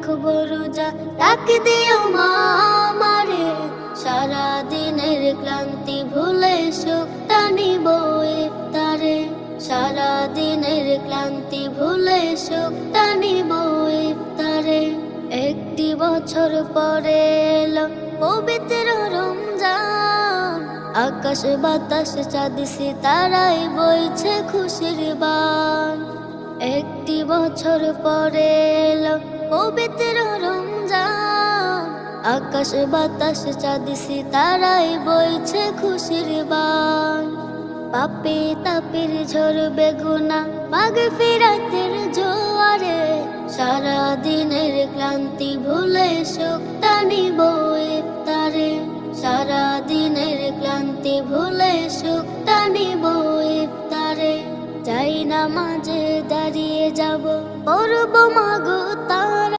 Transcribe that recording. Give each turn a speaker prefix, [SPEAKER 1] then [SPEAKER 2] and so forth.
[SPEAKER 1] রাখবো রোজা, ডাক দিও মা আমারে, সারা দিনের ক্লান্তি ভুলে সুখটা নিব ইফতারে, সারা দিনের ক্লান্তি ভুলে সুখটা নিব ইফতারে। একটি বছর পরে এলো পবিত্র রমজান, আকাশ বাতাস চাঁদ সিতারায় বইছে খুশির বান। একটি বছর পরে এলো পবিত্র রমজান, আকাশ বাতাস চাঁদ সিতারায় বইছে খুশির বান। পাপে তাপের ঝরবে গুনাহ মাগফিরাতের জোয়ারে, সারা দিনের ক্লান্তি ভুলে সুখটা নিব ইফতারে, সারা দিনের ক্লান্তি ভুলে সুখটা নিব ইফতারে। যাই নামাজে দাঁড়িয়ে যাব, পড়ব মাগো